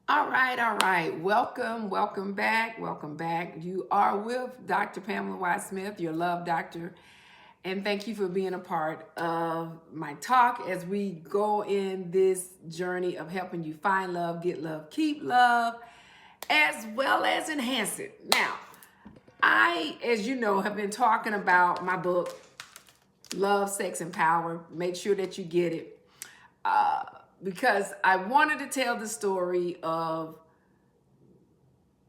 All right. Welcome back. Welcome back. You are with Dr. Pamela Y. Smith, your love doctor. And thank you for being a part of my talk as we go in this journey of helping you find love, get love, keep love, as well as enhance it. Now, I, as you know, have been talking about my book, Love, Sex, and Power. Make sure that you get it. Because I wanted to tell the story of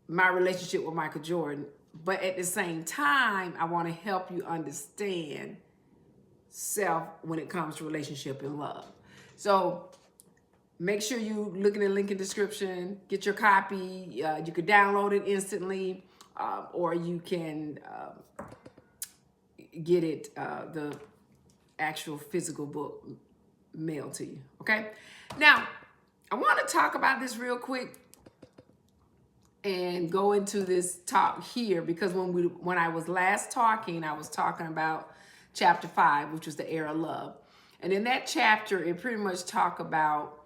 my relationship with Michael Jordan, but at the same time, I want to help you understand self when it comes to relationship and love. So make sure you look in the link in the description, get your copy. You could download it instantly, or you can get it, the actual physical book mailed to you. Okay. Now, I want to talk about this real quick and go into this talk here because when I was last talking, I was talking about chapter 5, which was the era of love. And in that chapter, it pretty much talk about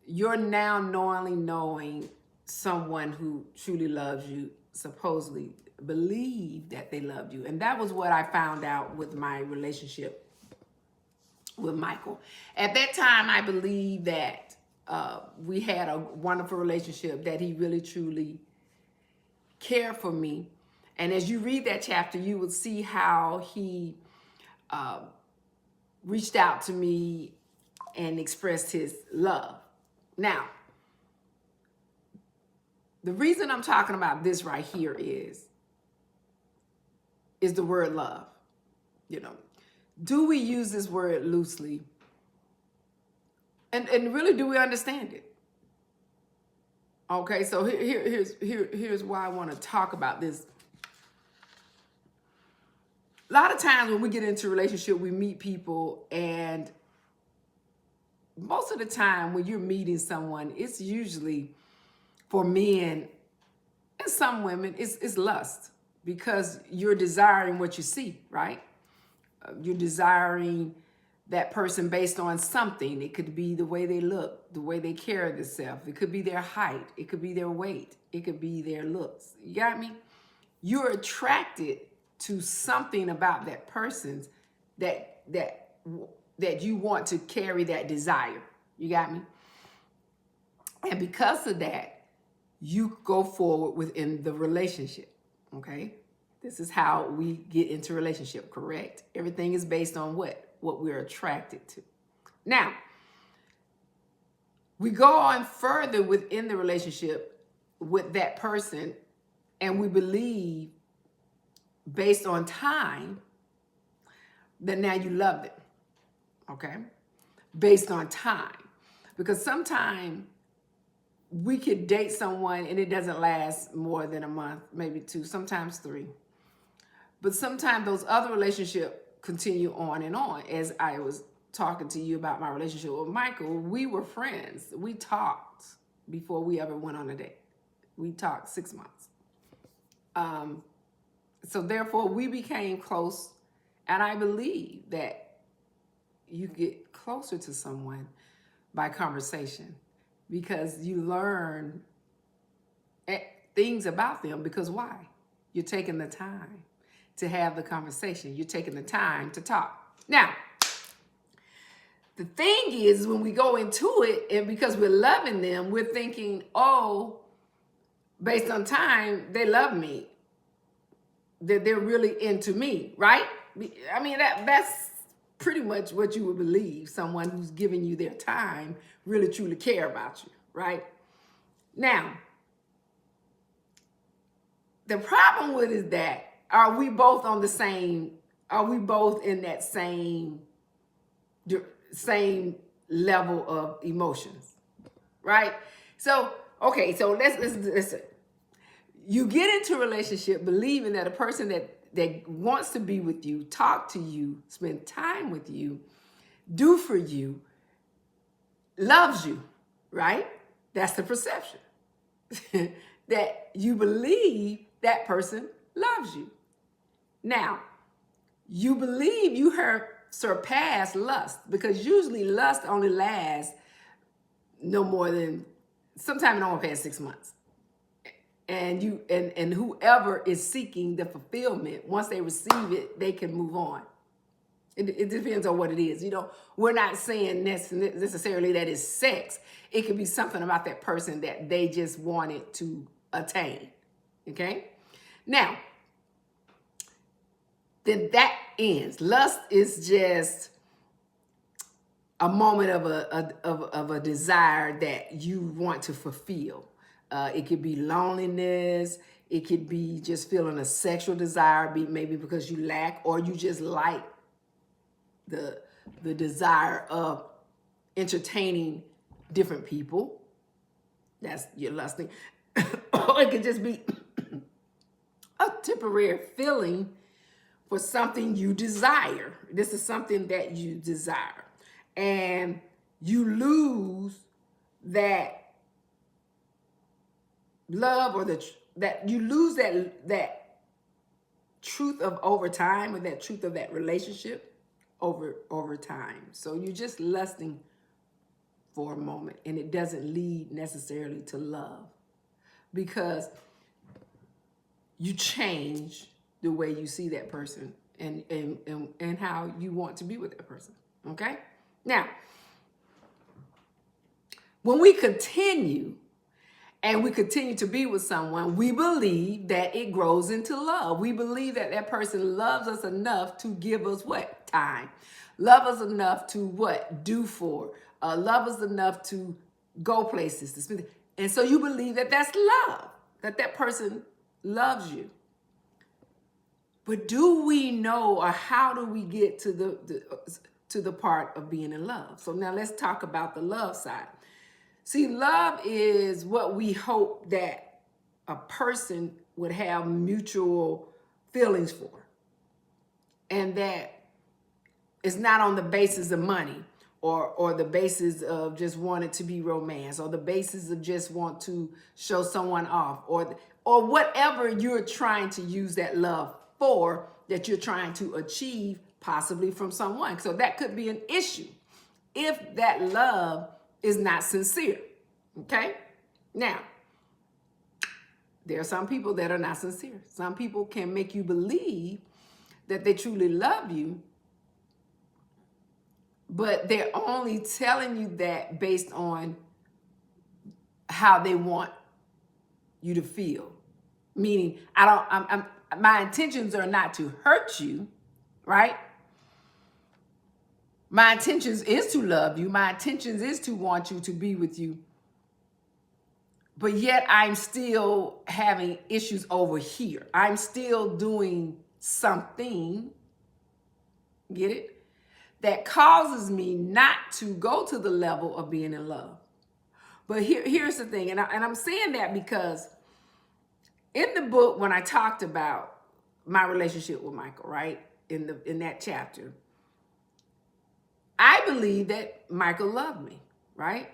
you're now knowingly knowing someone who truly loves you, supposedly believe that they loved you. And that was what I found out with my relationship with Michael. At that time, I believed that we had a wonderful relationship, that he really truly cared for me. And as you read that chapter, you will see how he reached out to me and expressed his love. Now, the reason I'm talking about this right here is the word love. You know, do we use this word loosely? And really, do we understand it? Okay, so here's why I want to talk about this. A lot of times when we get into a relationship, we meet people, and most of the time when you're meeting someone, it's usually, for men and some women, it's lust, because you're desiring what you see, right? You're desiring that person based on something. It could be the way they look, the way they carry themselves. It could be their height. It could be their weight. It could be their looks. You got me? You're attracted to something about that person's that you want to carry that desire. You got me? And because of that, you go forward within the relationship. Okay? This is how we get into a relationship, correct? Everything is based on what we're attracted to. Now, we go on further within the relationship with that person, and we believe, based on time, that now you love them, okay? Based on time. Because sometimes we could date someone and it doesn't last more than a month, maybe 2, sometimes 3. But sometimes those other relationships continue on and on. As I was talking to you about my relationship with Michael, we were friends. We talked before we ever went on a date. We talked 6 months. So therefore, we became close. And I believe that you get closer to someone by conversation, because you learn things about them. Because why? You're taking the time to have the conversation. You're taking the time to talk. Now, the thing is, when we go into it, and because we're loving them, we're thinking, oh, based on time, they love me, that they're really into me, right? I mean, that's pretty much what you would believe. Someone who's giving you their time really truly care about you, right? Now, the problem with it is that, are we both in that same level of emotions, right? So, okay, so let's you get into a relationship believing that a person that wants to be with you, talk to you, spend time with you, do for you, loves you, right? That's the perception. That you believe that person loves you. Now, you believe you have surpassed lust, because usually lust only lasts no more than sometimes it don't past 6 months. And you and whoever is seeking the fulfillment, once they receive it, they can move on. It depends on what it is. We're not saying necessarily that it's sex. It could be something about that person that they just wanted to attain. Okay? Now, then that ends. Lust is just a moment of a desire that you want to fulfill. It could be loneliness. It could be just feeling a sexual desire, maybe because you lack, or you just like the desire of entertaining different people. That's your lusting. Or it could just be a temporary feeling for something you desire. This is something that you desire. And you lose that love, or that you lose that truth of over time, or that truth of that relationship over time. So you're just lusting for a moment, and it doesn't lead necessarily to love, because you change the way you see that person and how you want to be with that person. Okay? Now, when we continue to be with someone, we believe that it grows into love. We believe that that person loves us enough to give us what? Time. Love us enough to what? Do for. Love us enough to go places. To spend. And so you believe that that's love, that that person loves you. But do we know, or how do we get to the part of being in love? So now let's talk about the love side. See, love is what we hope that a person would have mutual feelings for. And that it's not on the basis of money, or the basis of just wanting to be romance, or the basis of just want to show someone off, or whatever you're trying to use that love for, that you're trying to achieve possibly from someone. So that could be an issue if that love is not sincere. Okay? Now, there are some people that are not sincere. Some people can make you believe that they truly love you, but they're only telling you that based on how they want you to feel. Meaning, my intentions are not to hurt you, right? My intentions is to love you. My intentions is to want you to be with you. But yet I'm still having issues over here. I'm still doing something, get it, that causes me not to go to the level of being in love. But here's the thing, and I'm saying that because in the book, when I talked about my relationship with Michael, right, in that chapter, I believe that Michael loved me, right?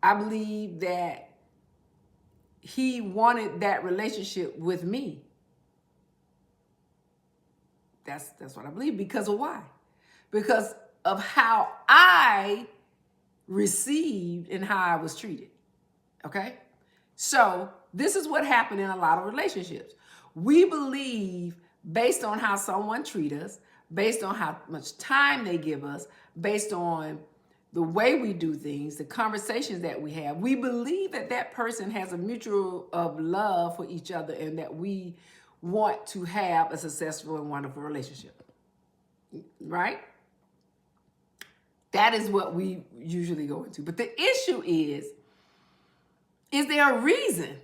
I believe that he wanted that relationship with me. That's what I believe. Because of why? Because of how I received and how I was treated. Okay? So this is what happened in a lot of relationships. We believe based on how someone treats us, based on how much time they give us, based on the way we do things, the conversations that we have, we believe that that person has a mutual of love for each other, and that we want to have a successful and wonderful relationship, right? That is what we usually go into. But the issue is there a reason?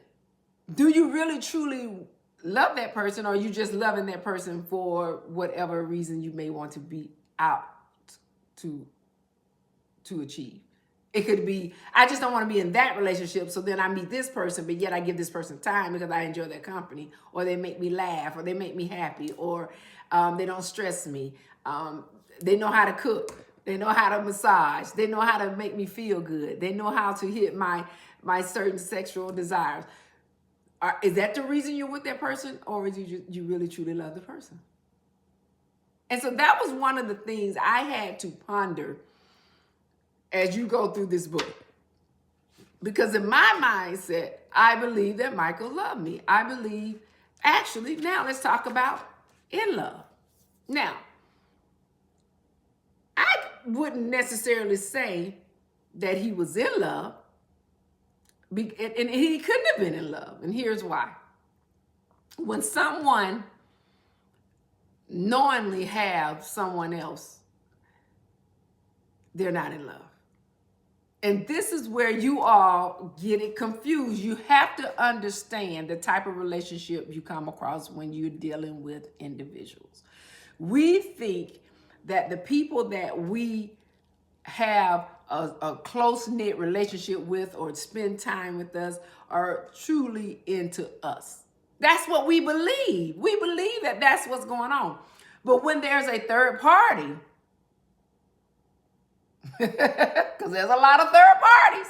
Do you really truly love that person, or are you just loving that person for whatever reason you may want to be out to achieve? It could be, I just don't want to be in that relationship, so then I meet this person, but yet I give this person time because I enjoy their company, or they make me laugh, or they make me happy, or they don't stress me. They know how to cook. They know how to massage. They know how to make me feel good. They know how to hit my certain sexual desires. Is that the reason you're with that person, or is you really truly love the person? And so that was one of the things I had to ponder as you go through this book. Because in my mindset, I believe that Michael loved me. I believe, actually, now let's talk about in love. Now, I wouldn't necessarily say that he was in love, and he couldn't have been in love. And here's why. When someone knowingly have someone else, they're not in love. And this is where you all get it confused. You have to understand the type of relationship you come across when you're dealing with individuals. We think that the people that we have a close-knit relationship with or spend time with us are truly into us. That's what we believe. We believe that that's what's going on. But when there's a third party, because there's a lot of third parties,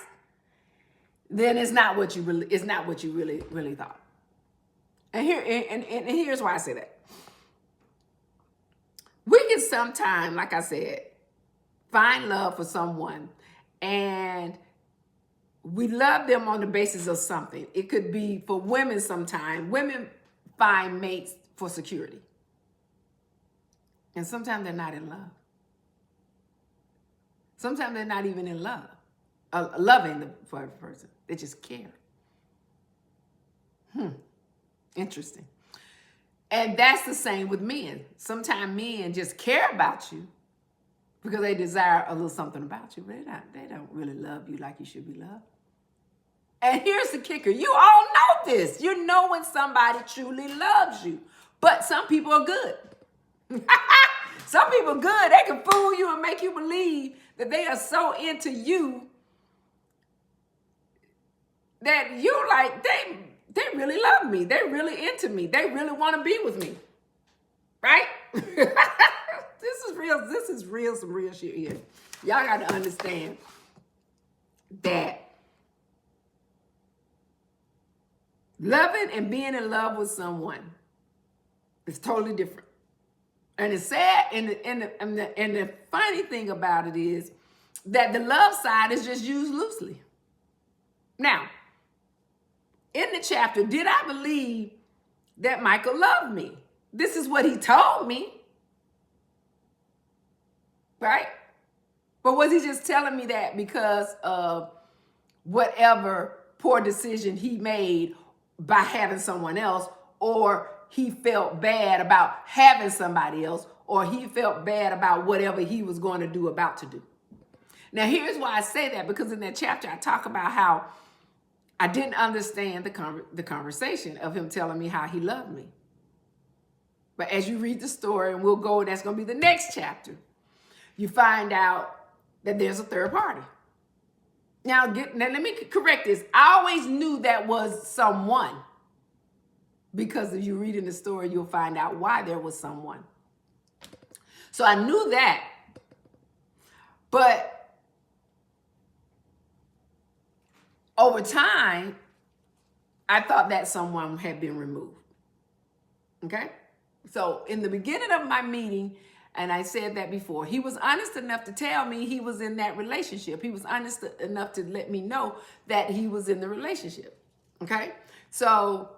then it's not what you really thought. And here's why I say that. We can sometimes, like I said, find love for someone and we love them on the basis of something. It could be for women sometimes. Women find mates for security. And sometimes they're not in love. Sometimes they're not even in love, loving the person. They just care. Interesting. And that's the same with men. Sometimes men just care about you because they desire a little something about you, but they don't really love you like you should be loved. And here's the kicker. You all know this. You know when somebody truly loves you. But some people are good. Some people are good. They can fool you and make you believe that they are so into you that you're like, they really love me. They're really into me. They really want to be with me. Right? This is real. This is real, some real shit here. Y'all got to understand that loving and being in love with someone is totally different. And it's sad, and the funny thing about it is that the love side is just used loosely. Now, in the chapter, did I believe that Michael loved me? This is what he told me. Right? But was he just telling me that because of whatever poor decision he made by having someone else, or he felt bad about having somebody else, or he felt bad about whatever he was going to do about to do? Now, here's why I say that, because in that chapter, I talk about how I didn't understand the conversation of him telling me how he loved me. But as you read the story, and we'll go, that's going to be the next chapter, you find out that there's a third party. Now let me correct this. I always knew that was someone, because if you read in the story, you'll find out why there was someone. So I knew that, but over time, I thought that someone had been removed. Okay? So in the beginning of my meeting, and I said that before, he was honest enough to tell me he was in that relationship. He was honest enough to let me know that he was in the relationship. Okay? So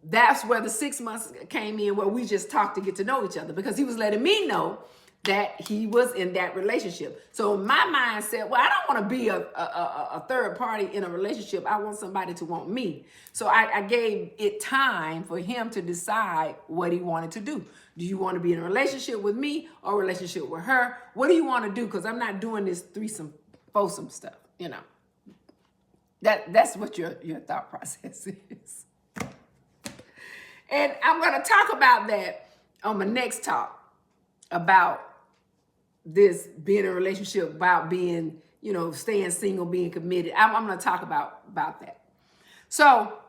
that's where the 6 months came in, where we just talked to get to know each other, because he was letting me know that he was in that relationship. So my mind said, well, I don't want to be a third party in a relationship. I want somebody to want me. So I gave it time for him to decide what he wanted to do. Do you want to be in a relationship with me or a relationship with her? What do you want to do? Because I'm not doing this threesome, foursome stuff, you know. That's what your thought process is. And I'm going to talk about that on my next talk, about this being in a relationship, about being, staying single, being committed. I'm going to talk about that. So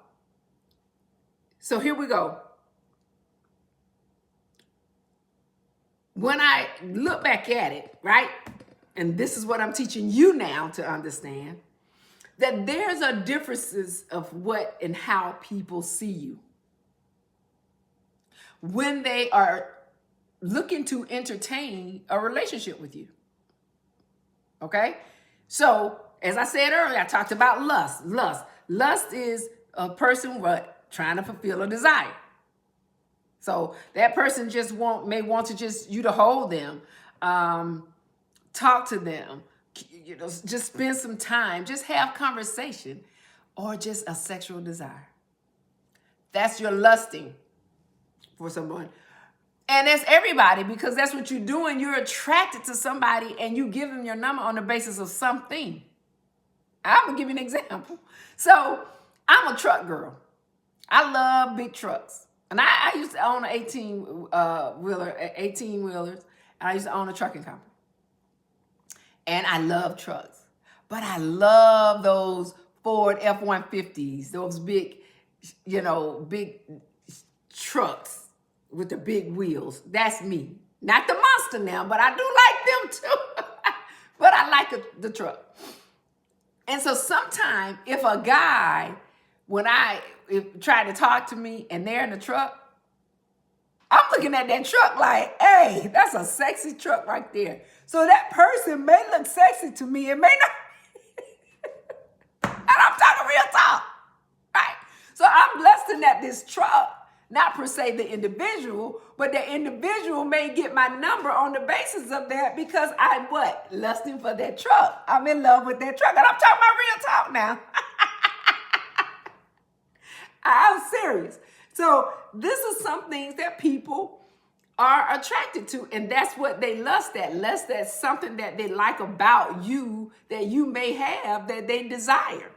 here we go. When I look back at it, right, and this is what I'm teaching you now to understand, that there's a differences of what and how people see you when they are looking to entertain a relationship with you. Okay? So as I said earlier, I talked about lust. Lust is a person what? Trying to fulfill a desire. So that person just may want to just you to hold them, talk to them, just spend some time, just have conversation, or just a sexual desire. That's your lusting for someone. And that's everybody, because that's what you're doing. You're attracted to somebody and you give them your number on the basis of something. I'm going to give you an example. So I'm a truck girl. I love big trucks. And I used to own an 18-wheelers. And I used to own a trucking company. And I love trucks. But I love those Ford F-150s, those big trucks with the big wheels. That's me. Not the monster now, but I do like them too. But I like the truck. And so sometimes if a guy, try to talk to me and they're in the truck, I'm looking at that truck like, hey, that's a sexy truck right there. So that person may look sexy to me. It may not. And I'm talking real talk. Right? So I'm lusting at this truck. Not per se the individual, but the individual may get my number on the basis of that because I'm what? Lusting for that truck. I'm in love with that truck. And I'm talking about real talk now. I'm serious. So this is some things that people are attracted to, and that's what they lust at. Lust at something that they like about you that you may have that they desire.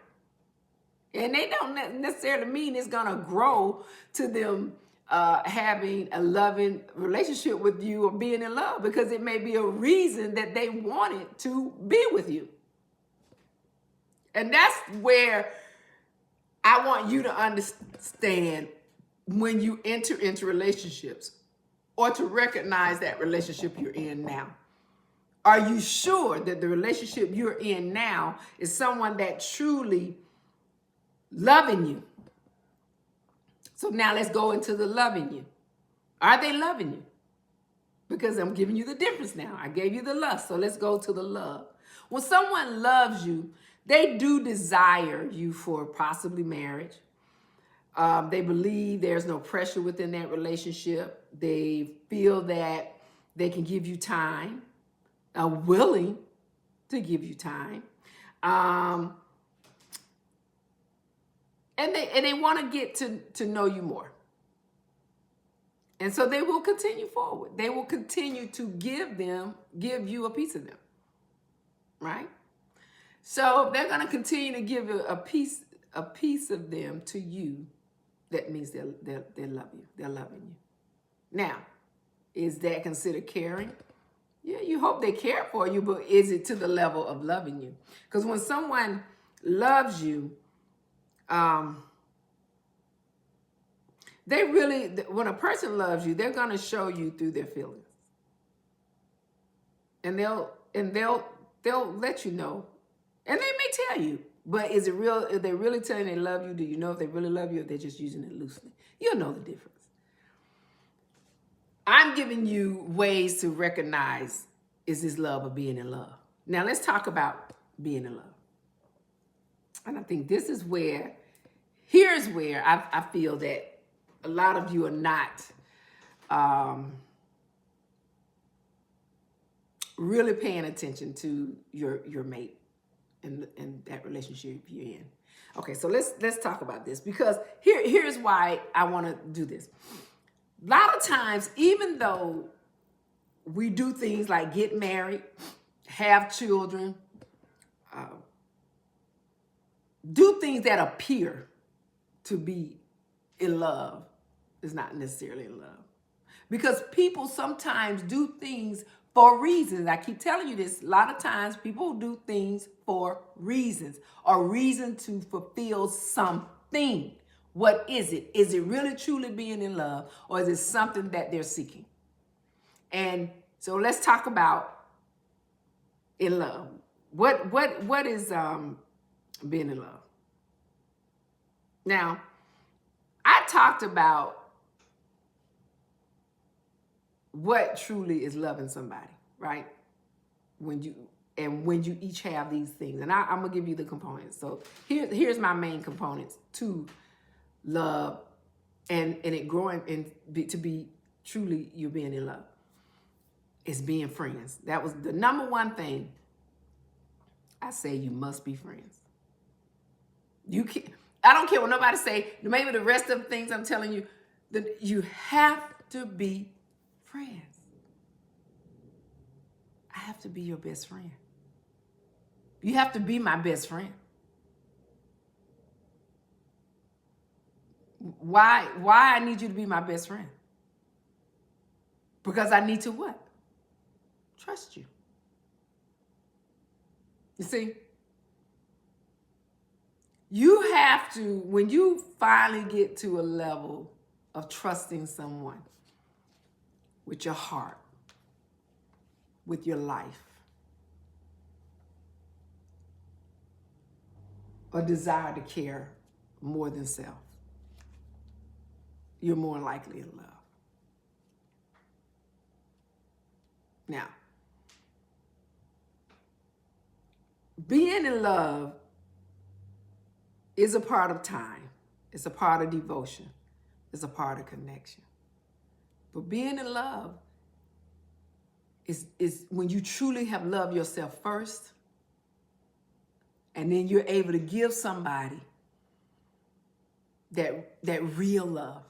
And they don't necessarily mean it's going to grow to them having a loving relationship with you or being in love, because it may be a reason that they wanted to be with you. And that's where I want you to understand when you enter into relationships, or to recognize that relationship you're in now. Are you sure that the relationship you're in now is someone that truly loving you? So now let's go into the loving you. Are they loving you? Because I'm giving you the difference now. I gave you the lust, so let's go to the love. When someone loves you, they do desire you for possibly marriage. They believe there's no pressure within that relationship. They feel that they can give you time, are willing to give you time. And they want to get to know you more. And so they will continue forward. They will continue to give you a piece of them. Right? So they're going to continue to give a piece of them to you. That means they love you. They're loving you. Now, is that considered caring? Yeah, you hope they care for you, but is it to the level of loving you? Because when someone loves you, when a person loves you, they're going to show you through their feelings. And they'll let you know. And they may tell you, but is it real? If they really telling they love you, do you know if they really love you or if they're just using it loosely? You'll know the difference. I'm giving you ways to recognize, is this love or being in love? Now let's talk about being in love. And I think here's where I feel that a lot of you are not really paying attention to your mate and that relationship you're in. Okay, so let's talk about this, because here's why I want to do this. A lot of times, even though we do things like get married, have children, do things that appear to be in love, is not necessarily in love. Because people sometimes do things for reasons. I keep telling you this. A lot of times people do things for reasons, or reason to fulfill something. What is it? Is it really truly being in love, or is it something that they're seeking? And so let's talk about in love. What is being in love? Now, I talked about what truly is loving somebody, right? When And when you each have these things, and I'm gonna give you the components. So here's my main components to love, and it growing and to be truly you being in love. Is being friends. That was the number one thing. I say you must be friends. You can't. I don't care what nobody say. Maybe the rest of the things I'm telling you, that you have to be friends. I have to be your best friend. You have to be my best friend. Why I need you to be my best friend? Because I need to what? Trust you. You see? You have to, when you finally get to a level of trusting someone with your heart, with your life, a desire to care more than self, you're more likely in love. Now, being in love is a part of time. It's a part of devotion. It's a part of connection. But being in love is when you truly have loved yourself first, and then you're able to give somebody that real love.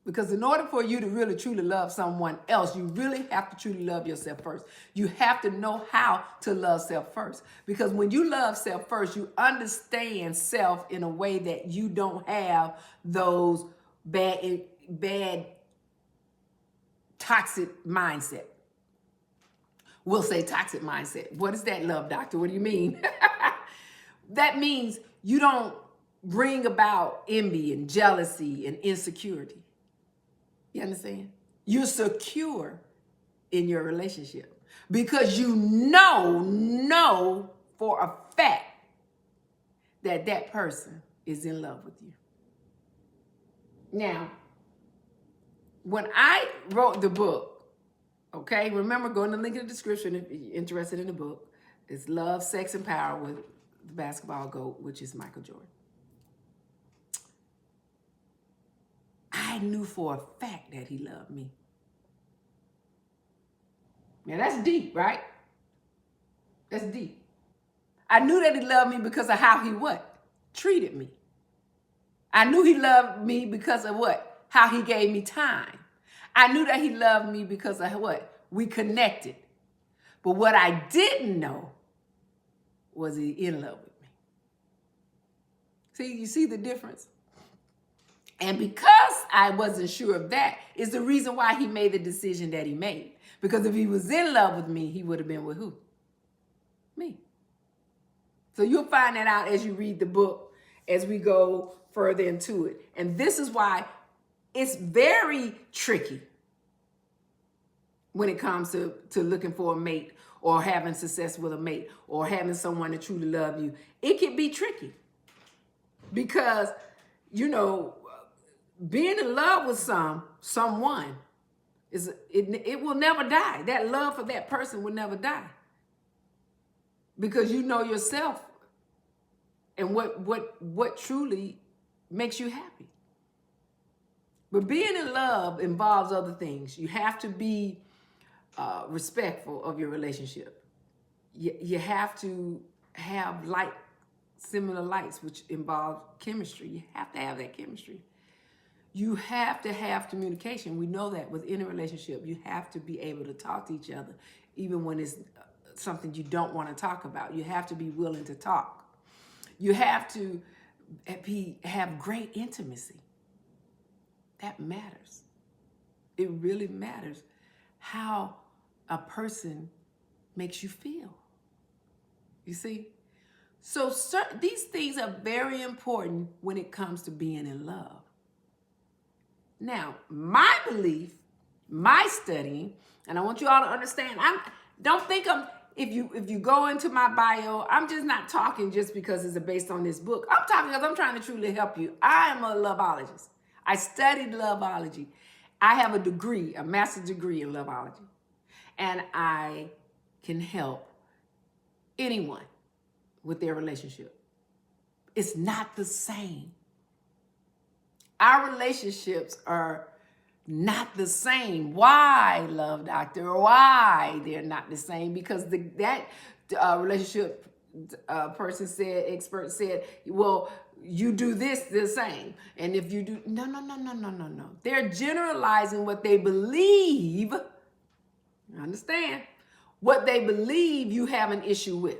Because in order for you to really truly love someone else, you really have to truly love yourself first. You have to know how to love self first. Because when you love self first, you understand self in a way that you don't have those bad toxic mindset. We'll say toxic mindset. What is that, love doctor? What do you mean? That means you don't bring about envy and jealousy and insecurity. You understand? You're secure in your relationship because you know for a fact that that person is in love with you. Now, when I wrote the book, okay, remember, go in the link in the description if you're interested in the book. It's Love, Sex, and Power with the basketball GOAT, which is Michael Jordan. I knew for a fact that he loved me. Now that's deep, right? That's deep. I knew that he loved me because of how he what? Treated me. I knew he loved me because of what? How he gave me time. I knew that he loved me because of what? We connected. But what I didn't know was he in love with me. See, you see the difference? And because I wasn't sure of that is the reason why he made the decision that he made. Because if he was in love with me, he would have been with who? Me. So you'll find that out as you read the book, as we go further into it. And this is why it's very tricky when it comes to looking for a mate or having success with a mate or having someone to truly love you. It can be tricky because, you know, being in love with someone it will never die. That love for that person will never die. Because you know yourself and what truly makes you happy. But being in love involves other things. You have to be respectful of your relationship. You have to have similar likes, which involve chemistry. You have to have that chemistry. You have to have communication. We know that within a relationship, you have to be able to talk to each other, even when it's something you don't want to talk about. You have to be willing to talk. You have to have great intimacy. That matters. It really matters how a person makes you feel. You see? So these things are very important when it comes to being in love. Now, my belief, my studying, and I want you all to understand, don't think if you go into my bio, I'm just not talking just because it's based on this book. I'm talking because I'm trying to truly help you. I am a loveologist. I studied loveology. I have a degree, a master's degree in loveology. And I can help anyone with their relationship. It's not the same. Our relationships are not the same. Why, love doctor? Why they're not the same? Because that relationship expert said, well, you do this the same. And if you do, no. They're generalizing what they believe. Understand? What they believe you have an issue with.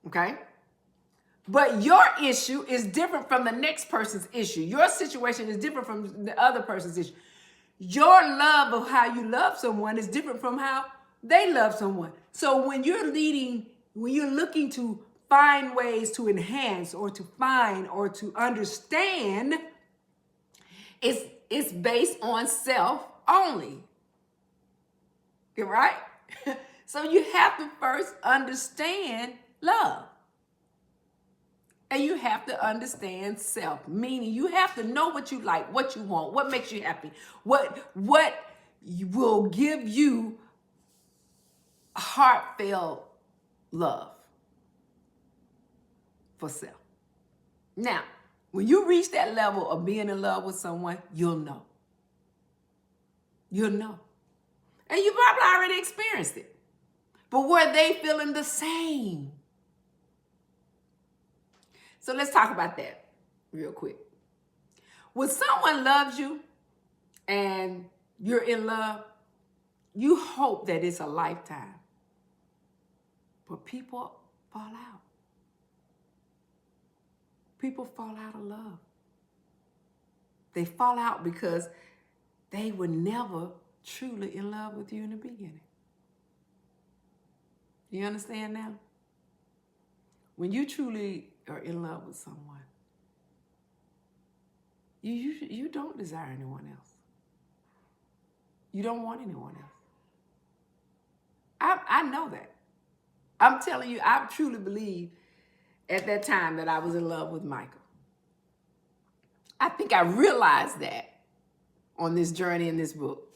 Okay? But your issue is different from the next person's issue. Your situation is different from the other person's issue. Your love of how you love someone is different from how they love someone. So when you're looking to find ways to enhance or to find or to understand, it's based on self only. Right? So you have to first understand love. And you have to understand self, meaning you have to know what you like, what you want, what makes you happy, what will give you heartfelt love for self. Now, when you reach that level of being in love with someone, you'll know. You'll know. And you probably already experienced it. But were they feeling the same? So let's talk about that real quick. When someone loves you and you're in love, you hope that it's a lifetime. But people fall out. People fall out of love. They fall out because they were never truly in love with you in the beginning. You understand now? When you truly are in love with someone, you don't desire anyone else. You don't want anyone else. I know that. I'm telling you, I truly believe at that time that I was in love with Michael. I think I realized that on this journey in this book.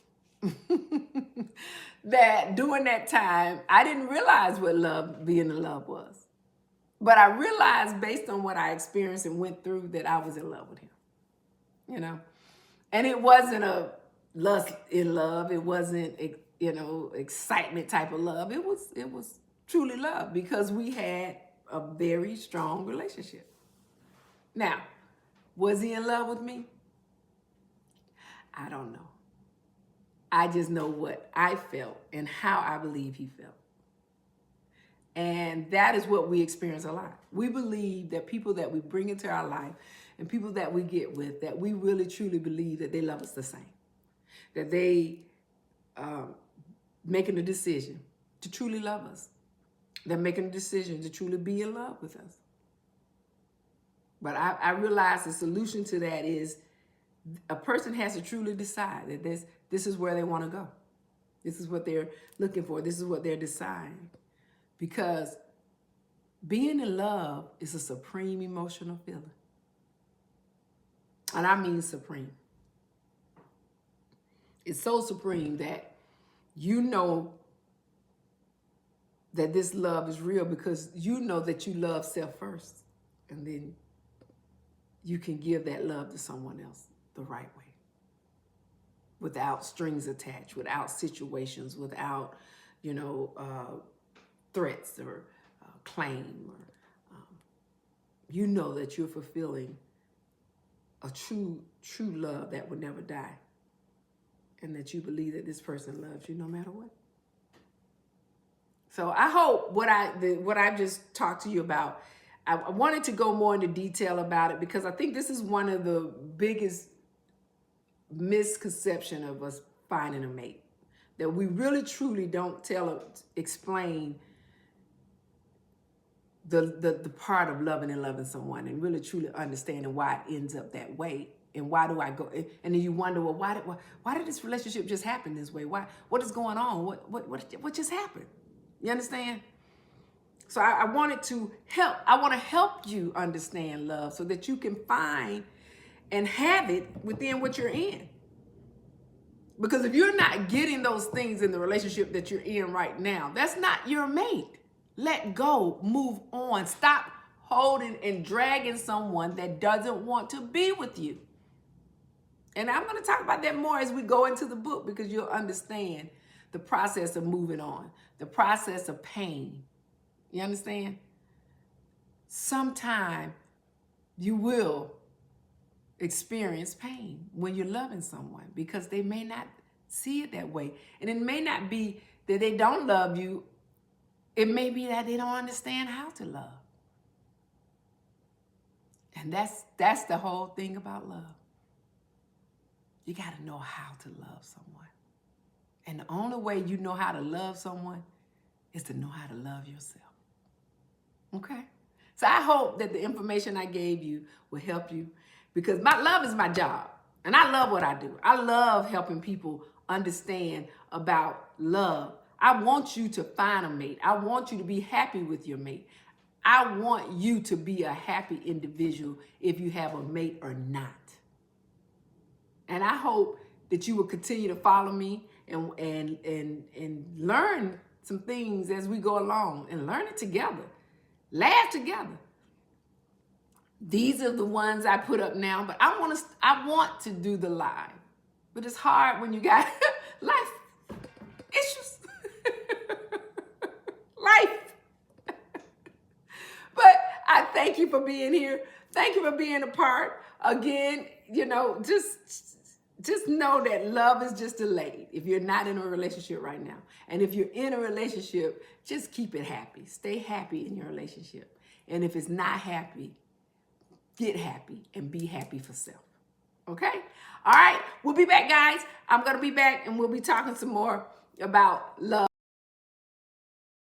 That during that time, I didn't realize what being in love was. But I realized based on what I experienced and went through that I was in love with him. You know? And it wasn't a lust in love. It wasn't, excitement type of love. It was truly love because we had a very strong relationship. Now, was he in love with me? I don't know. I just know what I felt and how I believe he felt. And that is what we experience a lot. We believe that people that we bring into our life and people that we get with, that we really truly believe that they love us the same. That they making a decision to truly love us. They're making a decision to truly be in love with us. But I realize the solution to that is a person has to truly decide that this is where they want to go. This is what they're looking for. This is what they're deciding. Because being in love is a supreme emotional feeling. And I mean supreme. It's so supreme that you know that this love is real because you know that you love self first. And then you can give that love to someone else the right way. Without strings attached, without situations, without, threats or claim. Or you know that you're fulfilling a true love that would never die. And that you believe that this person loves you no matter what. So I hope what I just talked to you about, I wanted to go more into detail about it because I think this is one of the biggest misconception of us finding a mate. That we really truly don't explain the part of loving and loving someone and really truly understanding why it ends up that way. And why do I go? And then you wonder, well, why did this relationship just happen this way? What is going on? What just happened? You understand? So I wanted to help. I want to help you understand love so that you can find and have it within what you're in. Because if you're not getting those things in the relationship that you're in right now, that's not your mate. Let go, move on. Stop holding and dragging someone that doesn't want to be with you. And I'm going to talk about that more as we go into the book, because you'll understand the process of moving on, the process of pain. You understand? Sometime you will experience pain when you're loving someone, because they may not see it that way. And it may not be that they don't love you. It may be that they don't understand how to love. And that's the whole thing about love. You got to know how to love someone. And the only way you know how to love someone is to know how to love yourself. Okay? So I hope that the information I gave you will help you, because my love is my job. And I love what I do. I love helping people understand about love. I want you to find a mate. I want you to be happy with your mate. I want you to be a happy individual if you have a mate or not. And I hope that you will continue to follow me and learn some things as we go along, and learn it together. Laugh together. These are the ones I put up now, but I want to do the live. But it's hard when you got life issues. Life. But I thank you for being here. Thank you for being a part. Again, just know that love is just delayed if you're not in a relationship right now. And if you're in a relationship, just keep it happy. Stay happy in your relationship. And if it's not happy, get happy and be happy for self. Okay? All right. We'll be back, guys. I'm going to be back, and we'll be talking some more about love.